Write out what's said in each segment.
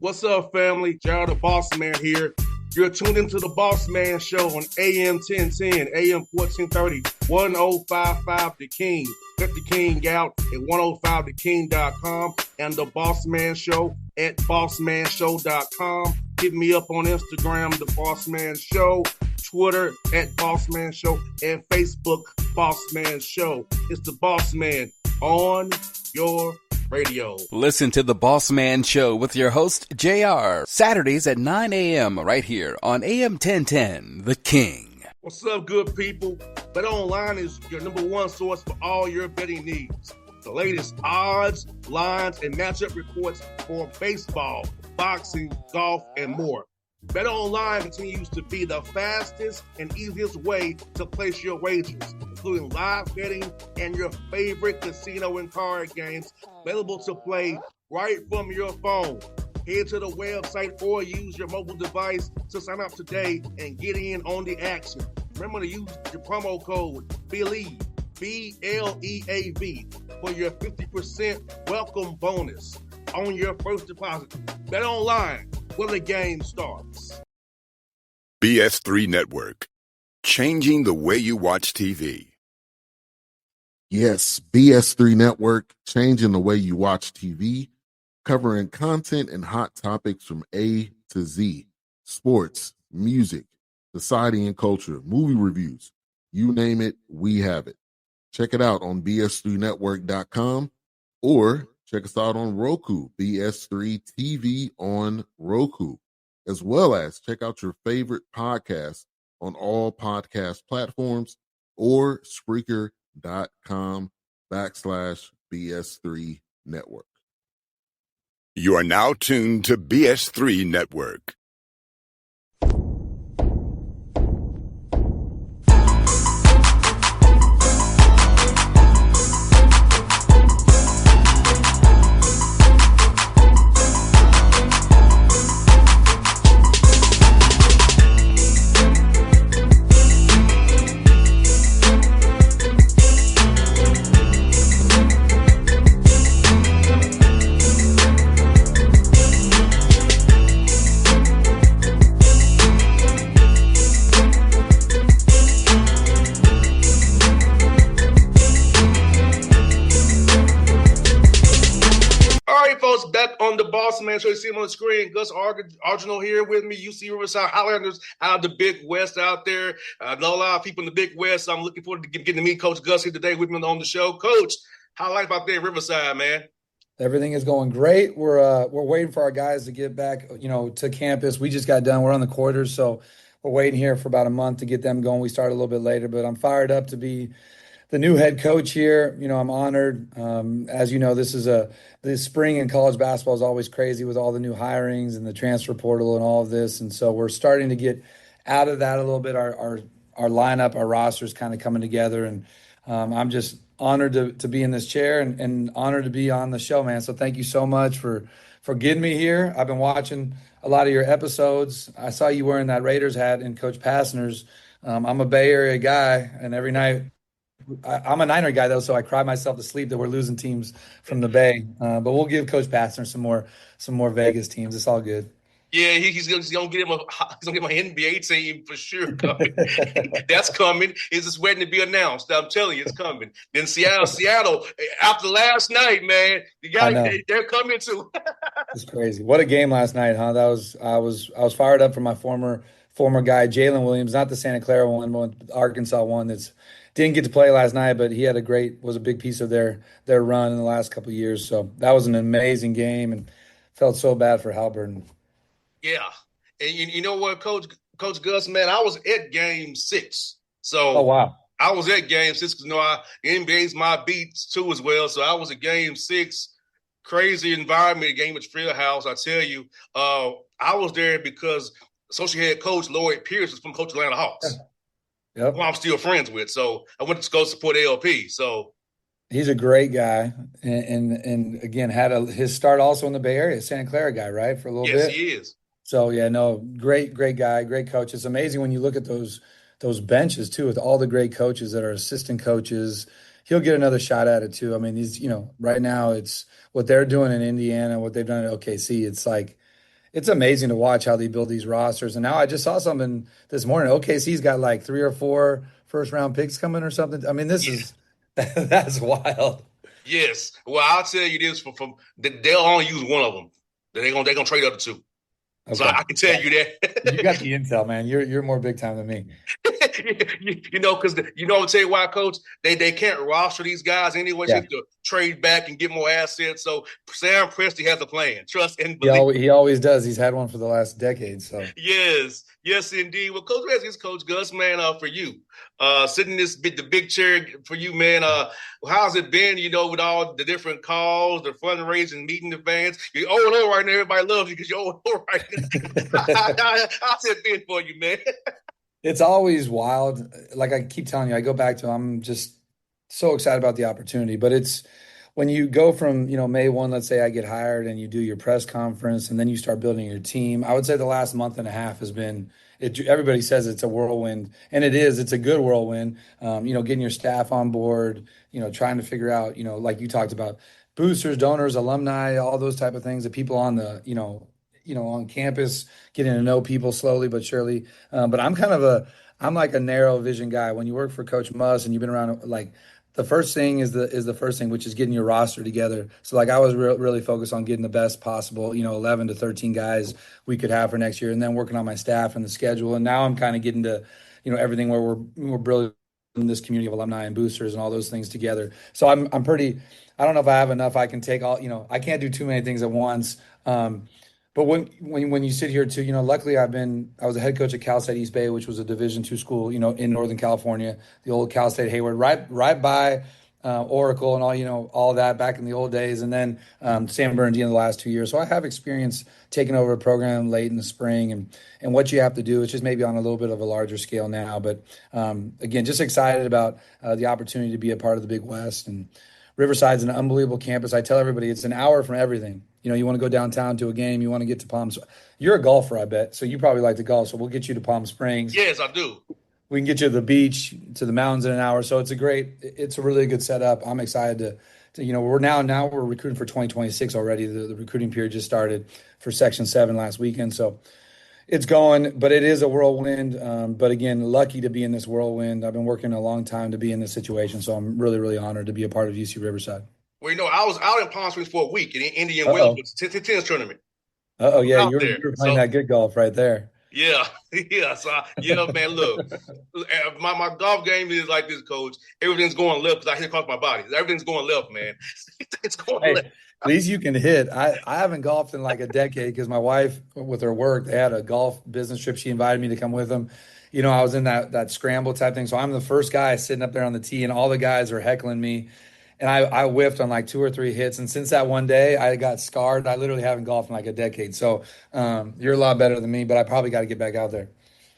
What's up, family? Gerald the Bossman here. You're tuned into the Bossman Show on AM 1010, AM 1430, 1055 The King. Let the King out at 105theking.com and the Bossman Show at bossmanshow.com. Hit me up on Instagram, The Bossman Show, Twitter at Bossman Show, and Facebook, Bossman Show. It's the Bossman on your radio. Listen to the Bossman Show with your host, JR, Saturdays at 9 a.m. right here on AM 1010, The King. What's up, good people? BetOnline is your number one source for all your betting needs. The latest odds, lines, and matchup reports for baseball, boxing, golf, and more. BetOnline continues to be the fastest and easiest way to place your wagers, including live betting and your favorite casino and card games available to play right from your phone. Head to the website or use your mobile device to sign up today and get in on the action. Remember to use your promo code BELIEVE, B-L-E-A-V, for your 50% welcome bonus on your first deposit. BetOnline, where the game starts. BS3 Network, changing the way you watch TV. Yes, BS3 Network, changing the way you watch TV, covering content and hot topics from A to Z, sports, music, society and culture, movie reviews, you name it, we have it. Check it out on bs3network.com or check us out on Roku, BS3 TV on Roku, as well as check out your favorite podcast on all podcast platforms or Spreaker.com/BS3 Network. You are now tuned to BS3 Network. On the Bossman Show, you see him on the screen. Gus Argenal here with me. You see Riverside Highlanders out of the Big West out there. I know a lot of people in the Big West, so I'm looking forward to getting to meet Coach Gus here today with me on the show. Coach, how life out there in Riverside, man? Everything is going great. We're waiting for our guys to get back, to campus. We just got done. We're on the quarters, so we're waiting here for about a month to get them going. We started a little bit later, but I'm fired up to be the new head coach here. I'm honored. As you know, the spring in college basketball is always crazy with all the new hirings and the transfer portal and all of this. And so we're starting to get out of that a little bit. Our lineup, our roster is kind of coming together. And I'm just honored to be in this chair and honored to be on the show, man. So thank you so much for getting me here. I've been watching a lot of your episodes. I saw you wearing that Raiders hat in Coach Passner's. I'm a Bay Area guy, and every night, I'm a Niner guy, though, so I cry myself to sleep that we're losing teams from the Bay. But we'll give Coach Passner some more Vegas teams. It's all good. Yeah, he's gonna get him an NBA team for sure. Coming. That's coming. It's just waiting to be announced. I'm telling you, it's coming. Then Seattle. After last night, man, they're coming too. It's crazy. What a game last night, huh? I was fired up for my former guy, Jalen Williams, not the Santa Clara one, but the Arkansas one that's didn't get to play last night, but he was a big piece of their run in the last couple of years. So that was an amazing game, and felt so bad for Halliburton. Yeah, and you know what, Coach Gus, man, I was at Game 6. So oh wow, I was at Game 6 because the NBA's my beats too as well. So I was at Game 6. Crazy environment, game at Fieldhouse. I tell you, I was there because associate head coach Lloyd Pierce is from Coach Atlanta Hawks. Yep. Who I'm still friends with. So I went to go support LP. So he's a great guy, and again had his start also in the Bay Area, Santa Clara guy, right, for a little bit. Yes, he is. So yeah, no, great guy, great coach. It's amazing when you look at those benches too, with all the great coaches that are assistant coaches. He'll get another shot at it too. I mean, right now it's what they're doing in Indiana, what they've done at OKC. It's like It's amazing to watch how they build these rosters. And now I just saw something this morning. OKC's got like 3 or 4 first round picks coming or something. I mean, this Yeah. is that's wild. Yes. Well, I'll tell you this: from they'll only use one of them. They're gonna trade the other two. So Okay. I can tell you You got that. the intel, man. You're more big time than me. Because I'll tell you why, Coach. They can't roster these guys anyway. So you Yeah. have to trade back and get more assets. So Sam Presti has a plan. Trust and He believe. always, he always does. He's had one for the last decade. So Yes, yes, indeed. Well, Coach, this Coach Gus, man, for you, sitting the big chair for you, man. How's it been? With all the different calls, the fundraising, meeting the fans. You're 0-0 right now. Everybody loves you because you're 0-0 right now. How's it been for you, man? it's always wild. Like I keep telling you, I go back to I'm just so excited about the opportunity. But it's when you go from, May 1, let's say I get hired and you do your press conference and then you start building your team. I would say the last month and a half has been it. Everybody says it's a whirlwind, and it is. It's a good whirlwind. Getting your staff on board, trying to figure out, like you talked about, boosters, donors, alumni, all those type of things, the people on the, on campus, getting to know people slowly but surely. But I'm like a narrow vision guy. When you work for Coach Muss and you've been around, like the first thing is the first thing, which is getting your roster together. So like I was really focused on getting the best possible, 11 to 13 guys we could have for next year, and then working on my staff and the schedule. And now I'm kind of getting to, everything where we're building this community of alumni and boosters and all those things together. So I'm pretty. I don't know if I have enough. I can take all. I can't do too many things at once. But when you sit here too, luckily I was a head coach at Cal State East Bay, which was a Division II school, in Northern California, the old Cal State Hayward, right by Oracle and all that back in the old days, and then San Bernardino the last 2 years. So I have experience taking over a program late in the spring, and what you have to do. It's just maybe on a little bit of a larger scale now, but again, just excited about the opportunity to be a part of the Big West. And Riverside's an unbelievable campus. I tell everybody it's an hour from everything. You want to go downtown to a game, you want to get to Palm Springs. You're a golfer, I bet. So you probably like to golf. So we'll get you to Palm Springs. Yes, I do. We can get you to the beach, to the mountains in an hour. So it's a really good setup. I'm excited we're recruiting for 2026 already. The recruiting period just started for Section 7 last weekend. So it's going, but it is a whirlwind. But again, lucky to be in this whirlwind. I've been working a long time to be in this situation. So I'm really, really honored to be a part of UC Riverside. Well, I was out in Palm Springs for a week in Indian Uh-oh. Wells tennis tournament. Yeah, Out you there. were playing So that good golf right there. yeah, yeah. So yeah, man. Look, my golf game is like this, Coach. Everything's going left because I hit across my body. Everything's going left, man. It's going Hey, left. at least you can hit. I haven't golfed in like a decade because my wife, with her work, they had a golf business trip. She invited me to come with them. I was in that scramble type thing. So I'm the first guy sitting up there on the tee, and all the guys are heckling me. And I whiffed on like 2 or 3 hits. And since that one day, I got scarred. I literally haven't golfed in like a decade. So you're a lot better than me, but I probably got to get back out there.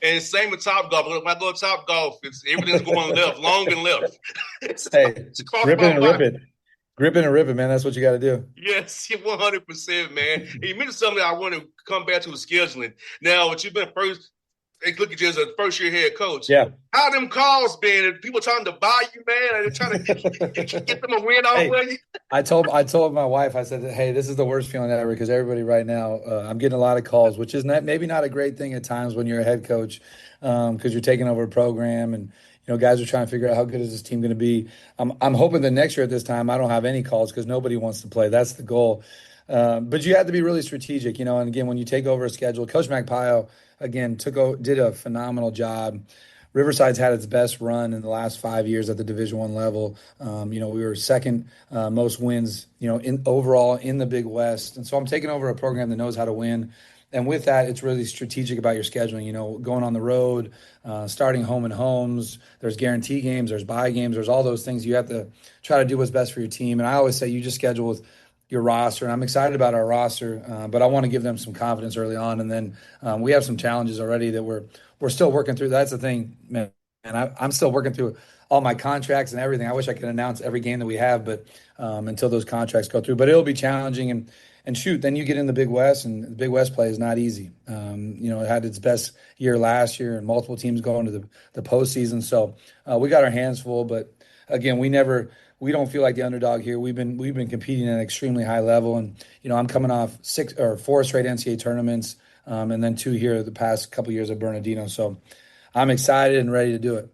And same with Top Golf. When I go to Top Golf, everything's going left, long and left. Hey, It's across grip it my and rip body. it. Grip it and rip it, man. That's what you got to do. Yes, 100%, man. And you mentioned something I want to come back to the scheduling. Now, what you've been first, they look at you as a first-year head coach. Yeah. How them calls been? Are people trying to buy you, man? Are they trying to get them a win off of you? I told my wife, I said, hey, this is the worst feeling ever because everybody right now, I'm getting a lot of calls, which is maybe not a great thing at times when you're a head coach because you're taking over a program and guys are trying to figure out how good is this team going to be. I'm hoping that next year at this time I don't have any calls because nobody wants to play. That's the goal. But you have to be really strategic, and again, when you take over a schedule, Coach Magpio, again, did a phenomenal job. Riverside's had its best run in the last 5 years at the Division I level. We were second most wins, in overall in the Big West. And so I'm taking over a program that knows how to win. And with that, it's really strategic about your scheduling, going on the road, starting home and homes. There's guarantee games, there's buy games, there's all those things. You have to try to do what's best for your team. And I always say you just schedule with your roster. And I'm excited about our roster, but I want to give them some confidence early on. And then we have some challenges already that we're still working through. That's the thing, man. And I'm still working through all my contracts and everything. I wish I could announce every game that we have, but until those contracts go through. But it'll be challenging. And shoot, then you get in the Big West, and the Big West play is not easy. It had its best year last year, and multiple teams going to the postseason. So we got our hands full. But again, we never we don't feel like the underdog here. We've been competing at an extremely high level, and I'm coming off 4 straight NCAA tournaments, and then 2 here the past couple years at Bernardino. So I'm excited and ready to do it.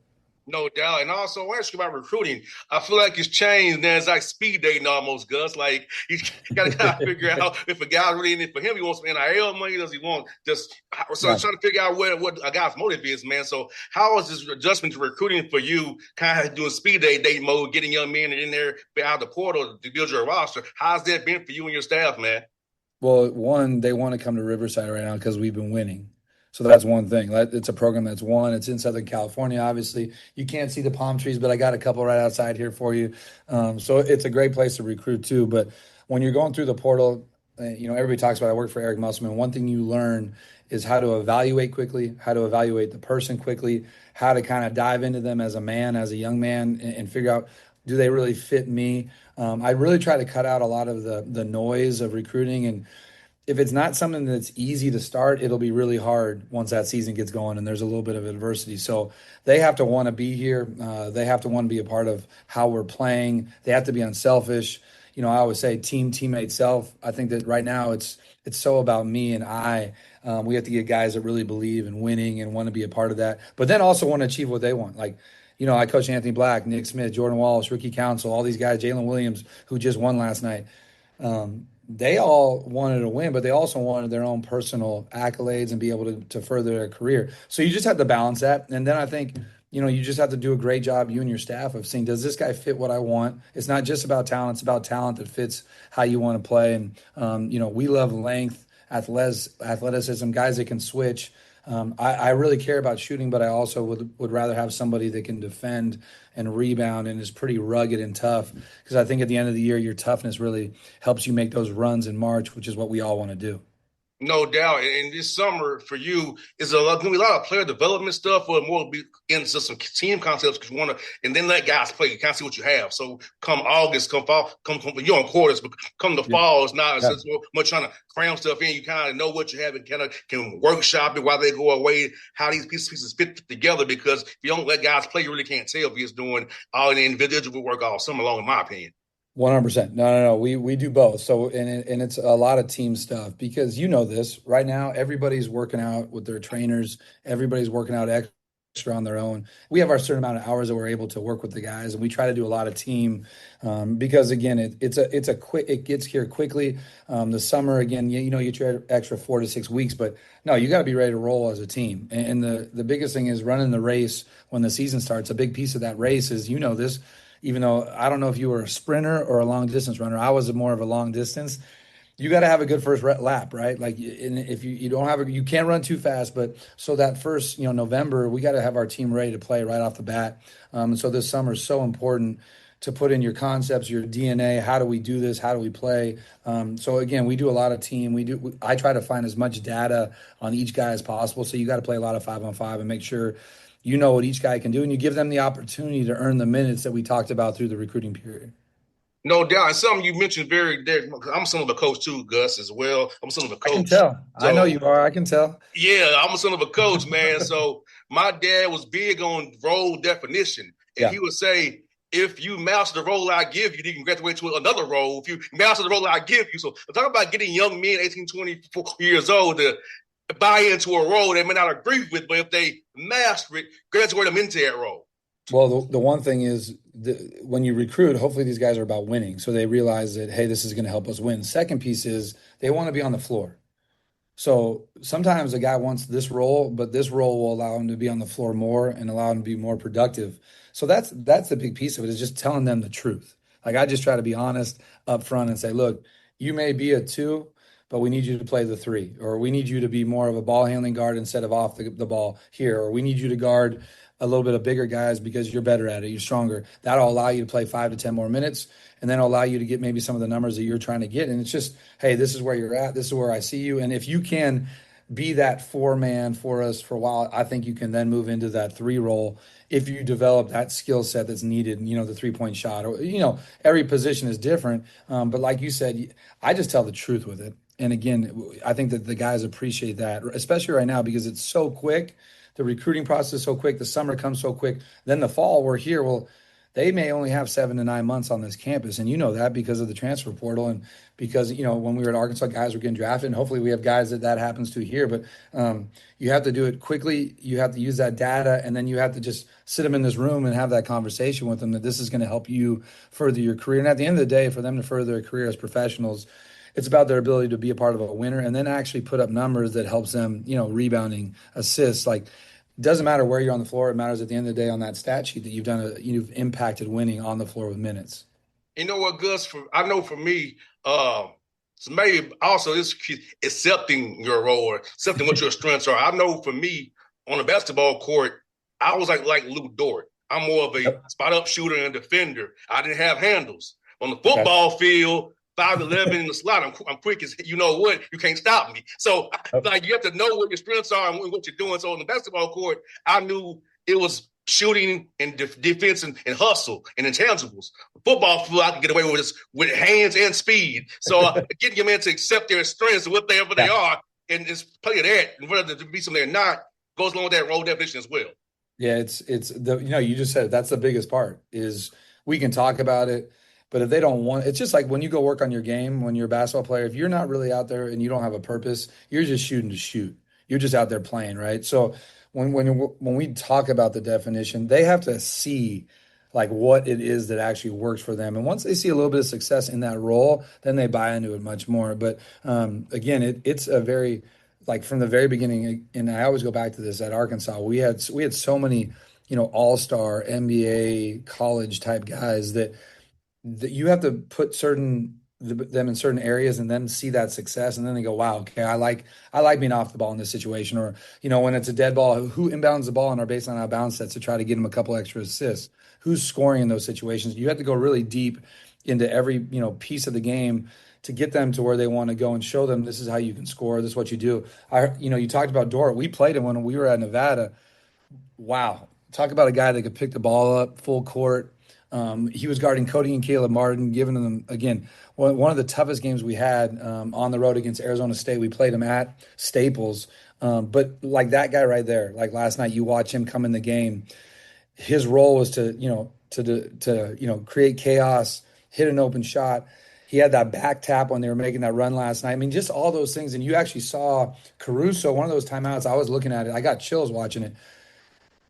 No doubt. And also, I want to ask you about recruiting. I feel like it's changed now. It's like speed dating almost, Gus. Like, you got to figure out if a guy's really in it for him. He wants some NIL money. Does he want just – so trying to figure out what a guy's motive is, man. So how is this adjustment to recruiting for you, kind of doing speed dating mode, getting young men in there out of the portal to build your roster? How's that been for you and your staff, man? Well, one, they want to come to Riverside right now because we've been winning. So that's one thing. It's a program that's won. It's in Southern California, obviously. You can't see the palm trees, but I got a couple right outside here for you. So it's a great place to recruit too. But when you're going through the portal, everybody talks about I work for Eric Musselman. One thing you learn is how to evaluate quickly, how to evaluate the person quickly, how to kind of dive into them as a man, as a young man, and figure out, do they really fit me? I really try to cut out a lot of the noise of recruiting, and if it's not something that's easy to start, it'll be really hard once that season gets going and there's a little bit of adversity. So they have to want to be here. They have to want to be a part of how we're playing. They have to be unselfish. I always say team, teammate, self. I think that right now it's so about me and I. We have to get guys that really believe in winning and want to be a part of that, but then also want to achieve what they want. Like, I coach Anthony Black, Nick Smith, Jordan Walsh, Ricky Council, all these guys, Jalen Williams, who just won last night. They all wanted to win, but they also wanted their own personal accolades and be able to further their career. So you just have to balance that. And then I think, you just have to do a great job, you and your staff, of seeing, does this guy fit what I want? It's not just about talent. It's about talent that fits how you want to play. And, we love length, athleticism, guys that can switch. I really care about shooting, but I also would rather have somebody that can defend and rebound and is pretty rugged and tough, because I think at the end of the year, your toughness really helps you make those runs in March, which is what we all want to do. No doubt. And this summer for you is going to be a lot of player development stuff, or more be into some team concepts because you want to, and then let guys play. You kind of see what you have. So come August, come fall, you're on quarters, but come the fall, it's not as much trying to cram stuff in. You kind of know what you have and kind of can workshop it while they go away, how these pieces fit together, because if you don't let guys play, you really can't tell if he's doing all the individual work all summer long, in my opinion. 100%. No. We do both. So, and it's a lot of team stuff, because this right now, everybody's working out with their trainers. Everybody's working out extra on their own. We have our certain amount of hours that we're able to work with the guys, and we try to do a lot of team, because again, it gets here quickly. The summer, again, you try extra 4 to 6 weeks, but no, you got to be ready to roll as a team. And the biggest thing is running the race when the season starts. A big piece of that race is, this. Even though I don't know if you were a sprinter or a long distance runner, I was more of a long distance. You got to have a good first lap, right? Like, if you don't have you can't run too fast. But so that first, November, we got to have our team ready to play right off the bat. And so this summer is so important to put in your concepts, your DNA. How do we do this? How do we play? So again, we do a lot of team. I try to find as much data on each guy as possible. So you got to play a lot of 5-on-5 and make sure you know what each guy can do, and you give them the opportunity to earn the minutes that we talked about through the recruiting period. No doubt. And something you mentioned I'm son of a coach too, Gus, as well. I'm son of a coach. I can tell. So, I know you are. I can tell. Yeah, I'm a son of a coach, man. So my dad was big on role definition. And he would say, if you master the role I give you, you can graduate to another role. If you master the role I give you. So I'm talking about getting young men, 18, 24 years old, to buy into a role they may not agree with, but if they master it, graduate them into that role. Well, the one thing is, when you recruit, hopefully these guys are about winning. So they realize that, hey, this is going to help us win. Second piece is they want to be on the floor. So sometimes a guy wants this role, but this role will allow him to be on the floor more and allow him to be more productive. So that's the big piece of it, is just telling them the truth. Like, I just try to be honest up front and say, look, you may be a 2, but we need you to play the 3, or we need you to be more of a ball handling guard instead of off the ball here, or we need you to guard a little bit of bigger guys because you're better at it, you're stronger. That'll allow you to play 5 to 10 more minutes, and then it'll allow you to get maybe some of the numbers that you're trying to get. And it's just, hey, this is where you're at, this is where I see you. And if you can be that 4-man for us for a while, I think you can then move into that 3 role if you develop that skill set that's needed, the 3-point shot. Or, every position is different. But like you said, I just tell the truth with it. And again, I think that the guys appreciate that, especially right now, because it's so quick. The recruiting process is so quick. The summer comes so quick. Then the fall, we're here. Well, they may only have 7 to 9 months on this campus. And you know that because of the transfer portal and because, when we were at Arkansas, guys were getting drafted. And hopefully we have guys that happens to here. But you have to do it quickly. You have to use that data. And then you have to just sit them in this room and have that conversation with them that this is going to help you further your career. And at the end of the day, for them to further their career as professionals, it's about their ability to be a part of a winner and then actually put up numbers that helps them, rebounding, assists. Like, it doesn't matter where you're on the floor. It matters at the end of the day on that stat sheet that you've impacted winning on the floor with minutes. You know what, Gus? I know for me, so maybe also this accepting your role or accepting what your strengths are. I know for me on the basketball court, I was like Lou Dort. I'm more of a spot up shooter and defender. I didn't have handles. On the football field, 5'11" in the slot, I'm quick as you know what, you can't stop me. So like you have to know what your strengths are and what you're doing. So on the basketball court, I knew it was shooting and defense and hustle and intangibles. Football field, I can get away with hands and speed. So getting your men to accept their strengths and whatever they are and just play that and whether to be something they're not goes along with that role definition as well. Yeah, it's the you just said that's the biggest part is we can talk about it, but if they don't want, it's just like when you go work on your game when you're a basketball player. If you're not really out there and you don't have a purpose, you're just shooting to shoot. You're just out there playing, right? So when we talk about the definition, they have to see like what it is that actually works for them. And once they see a little bit of success in that role, then they buy into it much more. But again, it's a very like from the very beginning, and I always go back to this at Arkansas, we had so many, all-star NBA college type guys that you have to put them in certain areas and then see that success and then they go, wow, okay, I like being off the ball in this situation. Or when it's a dead ball, who inbounds the ball in our baseline out of bounds sets to try to get them a couple extra assists, who's scoring in those situations. You have to go really deep into every piece of the game to get them to where they want to go and show them this is how you can score, this is what you do. You talked about Dort. We played him when we were at Nevada. Wow, talk about a guy that could pick the ball up full court. He was guarding Cody and Caleb Martin, giving them, again, one of the toughest games we had on the road against Arizona State. We played him at Staples. But like that guy right there, like last night, you watch him come in the game. His role was to create chaos, hit an open shot. He had that back tap when they were making that run last night. I mean, just all those things. And you actually saw Caruso, one of those timeouts, I was looking at it. I got chills watching it.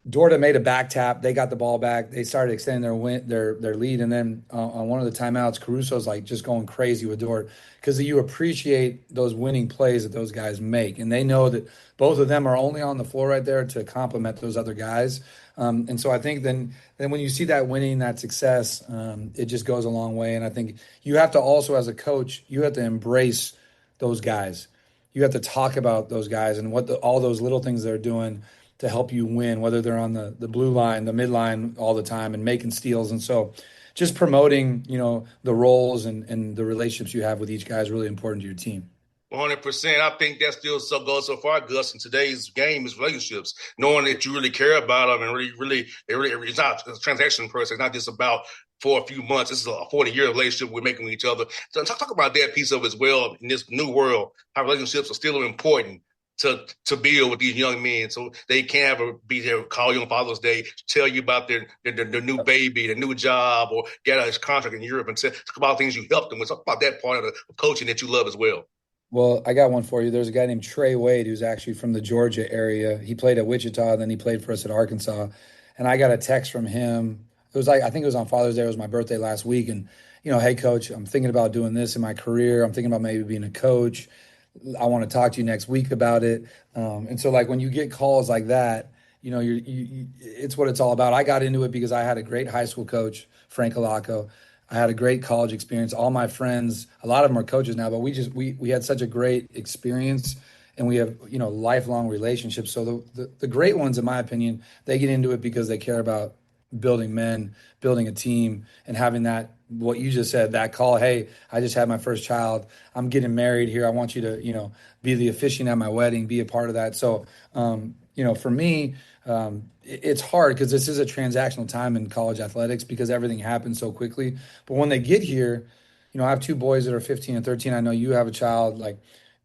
Dorda made a back tap. They got the ball back. They started extending their lead. And then on one of the timeouts, Caruso's like just going crazy with Dort because you appreciate those winning plays that those guys make. And they know that both of them are only on the floor right there to complement those other guys. And so I think then when you see that winning, that success, it just goes a long way. And I think you have to also, as a coach, you have to embrace those guys. You have to talk about those guys and all those little things they're doing to help you win, whether they're on the blue line, the midline all the time and making steals. And so just promoting, the roles and the relationships you have with each guy is really important to your team. 100%. I think that still goes so far, Gus. In today's game is relationships, knowing that you really care about them and really, it's not a transaction person. It's not just about for a few months. This is a 40-year relationship we're making with each other. So talk about that piece of it as well in this new world, how relationships are still important to build with these young men so they can be there, call you on Father's Day, tell you about their new baby, their new job, or get a contract in Europe and talk about things you helped them with. Talk about that part of the coaching that you love as well. Well, I got one for you. There's a guy named Trey Wade who's actually from the Georgia area. He played at Wichita, then he played for us at Arkansas. And I got a text from him. It was I think it was on Father's Day. It was my birthday last week. And, hey, Coach, I'm thinking about doing this in my career. I'm thinking about maybe being a coach. I want to talk to you next week about it. And so, when you get calls like that, it's what it's all about. I got into it because I had a great high school coach, Frank Alaco. I had a great college experience. All my friends, a lot of them are coaches now, but we had such a great experience, and we have lifelong relationships. So the great ones, in my opinion, they get into it because they care about building men, building a team, and having that, what you just said, that call, hey, I just had my first child. I'm getting married here. I want you to, be the officiant at my wedding, be a part of that. So, for me, it's hard because this is a transactional time in college athletics because everything happens so quickly. But when they get here, I have two boys that are 15 and 13. I know you have a child.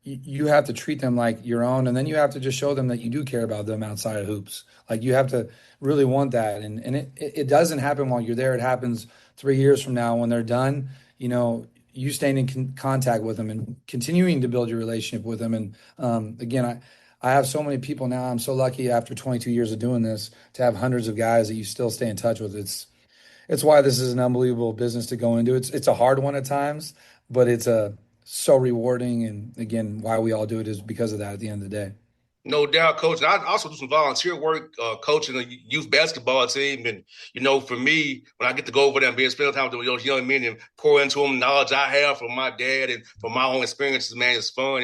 you have to treat them like your own, and then you have to just show them that you do care about them outside of hoops. Like you have to really want that, and it doesn't happen while you're there. It happens 3 years from now when they're done. You staying in contact with them and continuing to build your relationship with them. And again, I have so many people now. I'm so lucky after 22 years of doing this to have hundreds of guys that you still stay in touch with. It's why this is an unbelievable business to go into. It's a hard one at times, but it's so rewarding. And again, why we all do it is because of that at the end of the day. No doubt, coach. I also do some volunteer work, coaching a youth basketball team. And, for me, when I get to go over there and spend time with those young men and pour into them knowledge I have from my dad and from my own experiences, man, it's fun.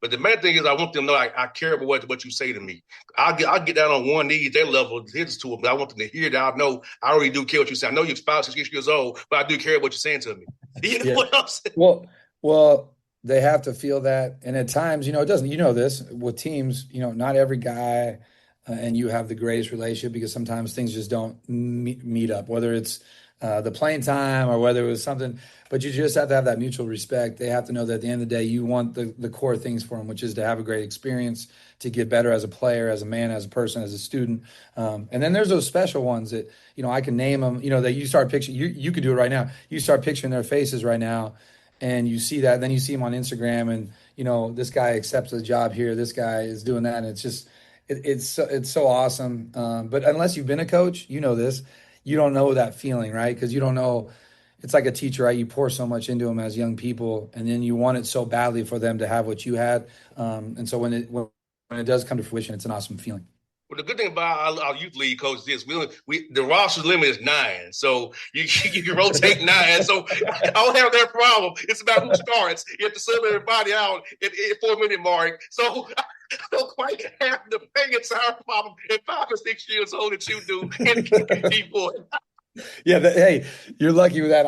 But the main thing is I want them to know I care about what you say to me. I'll get down on one knee, their level, hits to them, but I want them to hear that I know I already do care what you say. I know you're 5, 6 years old, but I do care what you're saying to me. You know what I'm saying? Well, they have to feel that. And at times, it doesn't, this with teams, not every guy and you have the greatest relationship because sometimes things just don't meet up, whether it's the playing time or whether it was something, but you just have to have that mutual respect. They have to know that at the end of the day, you want the core things for them, which is to have a great experience, to get better as a player, as a man, as a person, as a student. And then there's those special ones that, I can name them, that you start picturing, you could do it right now. You start picturing their faces right now. And you see that, and then you see him on Instagram, and this guy accepts a job here, this guy is doing that, and it's just, it's so awesome. But unless you've been a coach, this, you don't know that feeling, right? Because you don't know. It's like a teacher, right? You pour so much into them as young people, and then you want it so badly for them to have what you had. And so when it does come to fruition, it's an awesome feeling. Well, the good thing about our youth league coach is the roster limit is 9, so you can rotate 9. So I don't have that problem. It's about who starts. You have to sub everybody out at 4-minute mark. So I don't quite have the entire problem at 5 or 6 years old that you do in G4. Yeah, hey, you're lucky with that.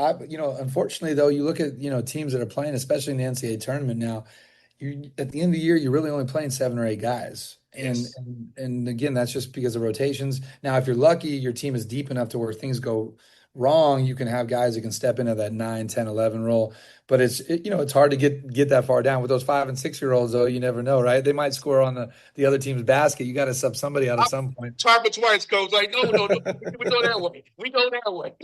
Unfortunately, though, you look at teams that are playing, especially in the NCAA tournament now. At the end of the year, you're really only playing 7 or 8 guys. Yes. And again, that's just because of rotations. Now, if you're lucky, your team is deep enough to where things go wrong, you can have guys that can step into that 9, 10, 11 role. But it's hard to get that far down with those 5 and 6-year-olds, though. You never know, right? They might score on the other team's basket. You got to sub somebody out at some point. Try it twice, coach. Like, no. We go that way. We go that way.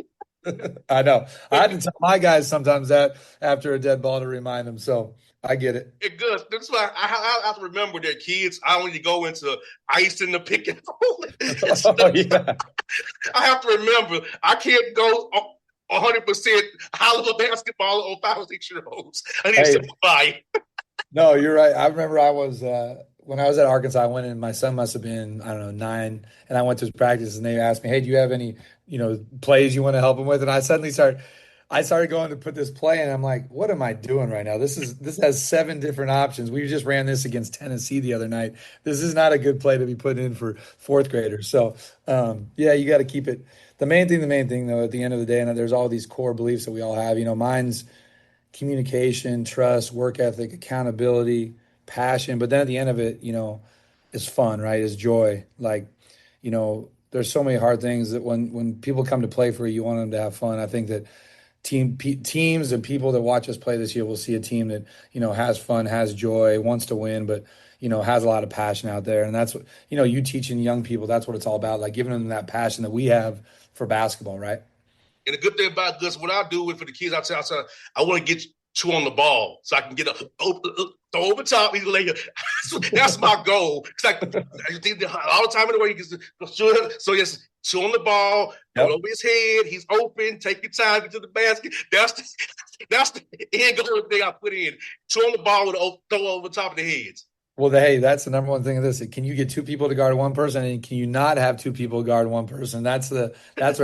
I know. I had to tell my guys sometimes that after a dead ball to remind them. So I get it. It good. That's why I have to remember that kids. I only go into ice in the pick and roll. Yeah. I have to remember I can't go 100% high level basketball on 5 or 6-year-olds. I need to simplify. No, you're right. I remember I was when I was at Arkansas. I went in. My son must have been 9, and I went to his practice, and they asked me, "Hey, do you have any plays you want to help him with?" And I started going to put this play, and I'm like, what am I doing right now? This has 7 different options. We just ran this against Tennessee the other night. This is not a good play to be put in for 4th graders. So, you got to keep it. The main thing, though, at the end of the day, and there's all these core beliefs that we all have. mine's communication, trust, work ethic, accountability, passion. But then at the end of it, it's fun, right? It's joy. Like, there's so many hard things that when people come to play for you want them to have fun. I think that teams and people that watch us play this year will see a team that has fun, has joy, wants to win, but has a lot of passion out there. And that's what you teaching young people, that's what it's all about, like giving them that passion that we have for basketball, right? And the good thing about this, what I do with for the kids, I want to get you on the ball so I can get throw over top. That's my goal. It's like all the time in the way you can shoot. So yes, chew on the ball, hold over his head. He's open. Take your time, get to the basket. That's the end goal thing I put in. Chew on the ball with throw over top of the heads. Well, hey, that's the number one thing of this. Can you get 2 people to guard one person, and can you not have 2 people guard one person? That's where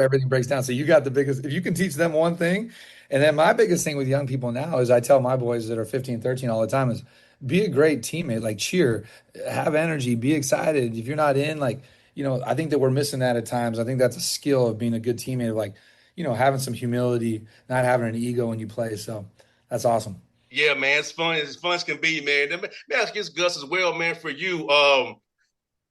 everything breaks down. So you got the biggest. If you can teach them one thing, and then my biggest thing with young people now is I tell my boys that are 15, 13 all the time is be a great teammate. Like cheer, have energy, be excited. If you're not in, I think that we're missing that at times. I think that's a skill of being a good teammate, of having some humility, not having an ego when you play. So that's awesome. Yeah, man, it's fun. It's fun as can be, man. Let me ask you, Gus, as well, man, for you.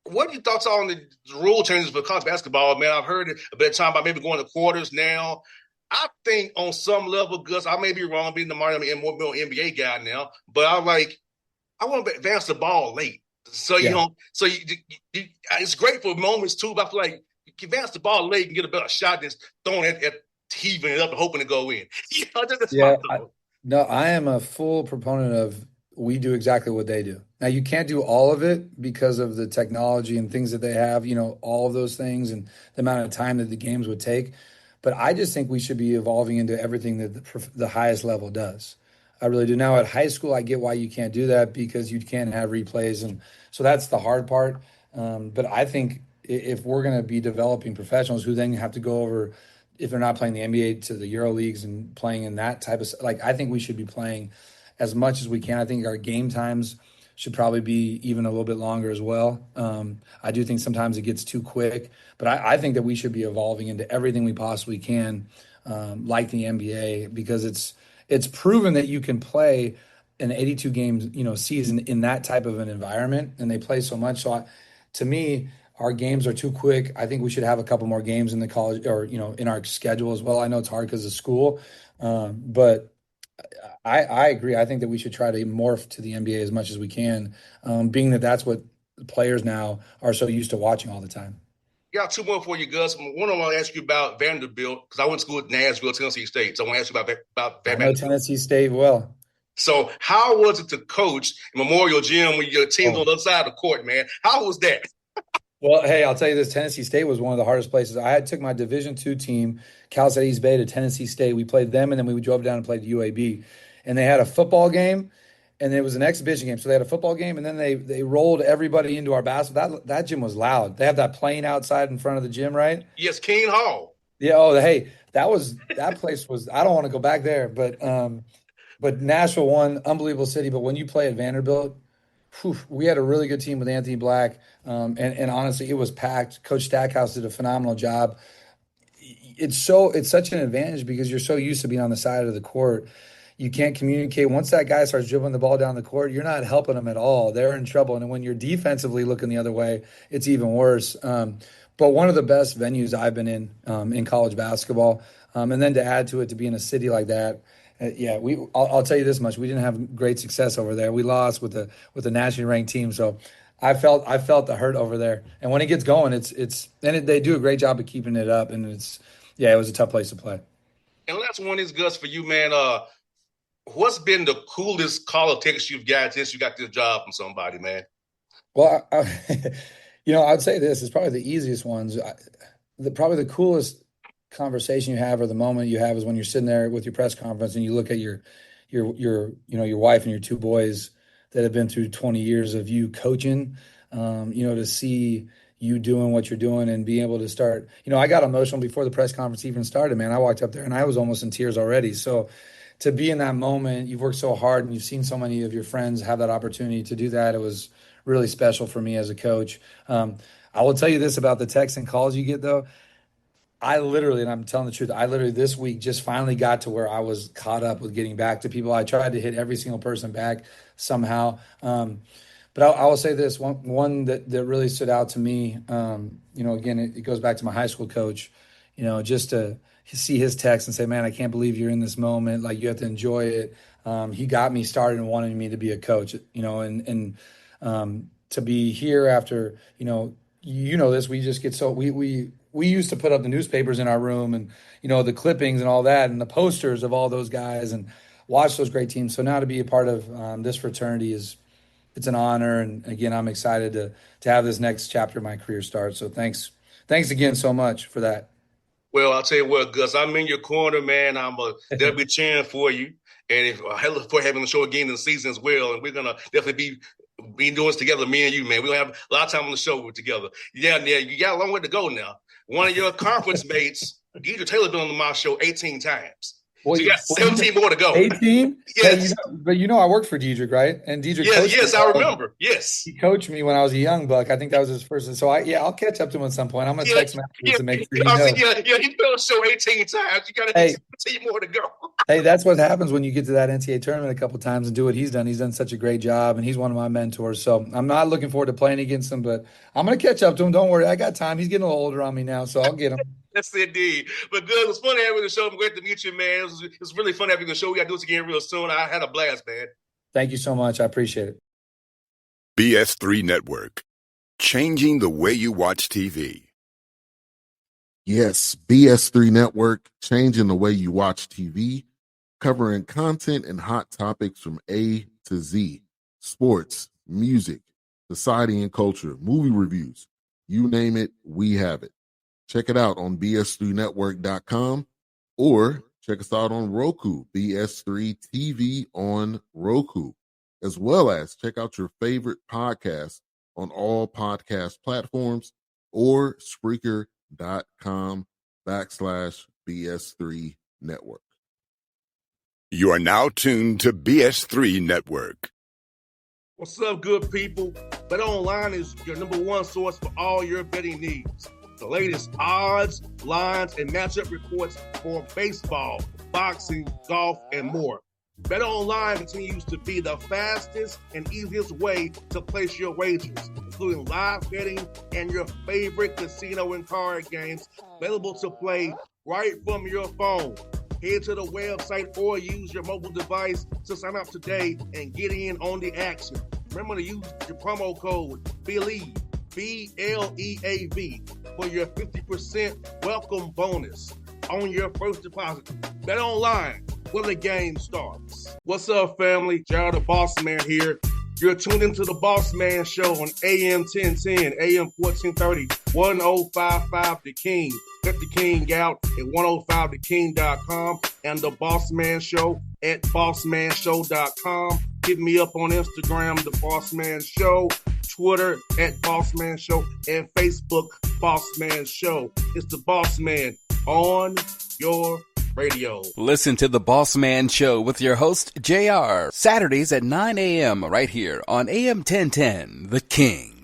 What are your thoughts on the rule changes for college basketball, man? I've heard a bit of time about maybe going to quarters now. I think on some level, Gus, I may be wrong being the Miami and more NBA guy now, but I like I want to advance the ball late. So Yeah. it's great for moments too, but I feel like you can advance the ball late and get a better shot than throwing it at heaving it up and hoping to go in. That's my Yeah, thought. no, I am a full proponent of we do exactly what they do. Now, you can't do all of it because of the technology and things that they have, all of those things and the amount of time that the games would take. But I just think we should be evolving into everything that the highest level does. I really do. Now, at high school, I get why you can't do that because you can't have replays. And so that's the hard part. But I think if we're going to be developing professionals who then have to go over if they're not playing the NBA to the Euro leagues and playing in that type of like I think we should be playing as much as we can. I think our game times should probably be even a little bit longer as well. I do think sometimes it gets too quick, but I think that we should be evolving into everything we possibly can, like the NBA, because it's proven that you can play an 82 games season in that type of an environment, and they play so much. So to me, our games are too quick. I think we should have a couple more games in the college or in our schedule as well. I know it's hard because of school, but I agree. I think that we should try to morph to the NBA as much as we can, being that that's what players now are so used to watching all the time. Got two more for you, Gus. One I want to ask you about Vanderbilt because I went to school at Nashville, Tennessee State. So I want to ask you about I know Vanderbilt. Tennessee State well. So how was it to coach Memorial Gym when your team's on the other side of the court, man? How was that? Well, hey, I'll tell you this: Tennessee State was one of the hardest places. Took my Division II team, Cal State East Bay, to Tennessee State. We played them, and then we drove down and played UAB. And they had a football game, and it was an exhibition game. So they had a football game, and then they rolled everybody into our basketball. That gym was loud. They have that plane outside in front of the gym, right? Yes, King Hall. Yeah. Oh, hey, that place was. I don't want to go back there, but Nashville won, unbelievable city. But when you play at Vanderbilt, we had a really good team with Anthony Black, and honestly, it was packed. Coach Stackhouse did a phenomenal job. It's such an advantage because you're so used to being on the side of the court. You can't communicate. Once that guy starts dribbling the ball down the court, you're not helping them at all. They're in trouble. And when you're defensively looking the other way, it's even worse. But one of the best venues I've been in college basketball, and then to add to it, to be in a city like that. Yeah, I'll tell you this much: we didn't have great success over there. We lost with the nationally ranked team, so I felt the hurt over there. And when it gets going, they do a great job of keeping it up, and it was a tough place to play. And last one is Gus for you, man. What's been the coolest call of text you've got since you got this job from somebody, man? Well, I'd say this is probably the easiest ones. Probably the coolest conversation you have or the moment you have is when you're sitting there with your press conference and you look at your wife and your two boys that have been through 20 years of you coaching, to see you doing what you're doing and being able to start. I got emotional before the press conference even started, man. I walked up there and I was almost in tears already. So to be in that moment, you've worked so hard and you've seen so many of your friends have that opportunity to do that. It was really special for me as a coach. I will tell you this about the texts and calls you get, though. And I'm telling the truth, I literally this week just finally got to where I was caught up with getting back to people. I tried to hit every single person back somehow. But I will say this, one that really stood out to me, again, it goes back to my high school coach, just to see his text and say, man, I can't believe you're in this moment. Like, you have to enjoy it. He got me started and wanted me to be a coach, and to be here after, this, we just get so, we used to put up the newspapers in our room and, the clippings and all that and the posters of all those guys and watch those great teams. So now to be a part of this fraternity it's an honor. And again, I'm excited to have this next chapter of my career start. So thanks again so much for that. Well, I'll tell you what, Gus, I'm in your corner, man. They'll be cheering for you. And I look for having the show again in the season as well. And we're going to definitely be doing this together, me and you, man. We're going to have a lot of time on the show together. Yeah, you got a long way to go now. One of your conference mates, Deidre Taylor, been on my show 18 times. So you got 17 more to go. 18? Yes. But I worked for Diedrich, right? And Diedrich coached me. Yes, I remember. Yes. He coached me when I was a young buck. I think that was his first. So I'll catch up to him at some point. I'm going to text him to make sure he knows. He's been on the show 18 times. You got 17 more to go. Hey, that's what happens when you get to that NCAA tournament a couple times and do what he's done. He's done such a great job, and he's one of my mentors. So I'm not looking forward to playing against him, but I'm going to catch up to him. Don't worry. I got time. He's getting a little older on me now, so I'll get him. Yes, indeed. But good. It was fun having the show. Great to meet you, man. It was really fun having the show. We got to do this again real soon. I had a blast, man. Thank you so much. I appreciate it. BS3 Network. Changing the way you watch TV. Yes, BS3 Network, changing the way you watch TV, covering content and hot topics from A to Z. Sports, music, society and culture, movie reviews. You name it, we have it. Check it out on bs3network.com or check us out on Roku, BS3 TV on Roku, as well as check out your favorite podcast on all podcast platforms or Spreaker.com/BS3 Network. You are now tuned to BS3 Network. What's up, good people? Bet Online is your number one source for all your betting needs. The latest odds, lines, and matchup reports for baseball, boxing, golf, and more. Bet Online continues to be the fastest and easiest way to place your wagers, including live betting and your favorite casino and card games available to play right from your phone. Head to the website or use your mobile device to sign up today and get in on the action. Remember to use your promo code BELIEVE, BLEAV, for your 50% welcome bonus on your first deposit. Bet Online, where the game starts. What's up, family? Jared the Bossman here. You're tuned into the Bossman Show on AM 1010, AM 1430, 1055 The King. Let the King out at 105theking.com and the Bossman Show at bossmanshow.com. Hit me up on Instagram, The Bossman Show, Twitter at Bossman Show, and Facebook, Bossman Show. It's the Bossman on your radio. Listen to The Bossman Show with your host, JR, Saturdays at 9 a.m. right here on AM 1010, The King.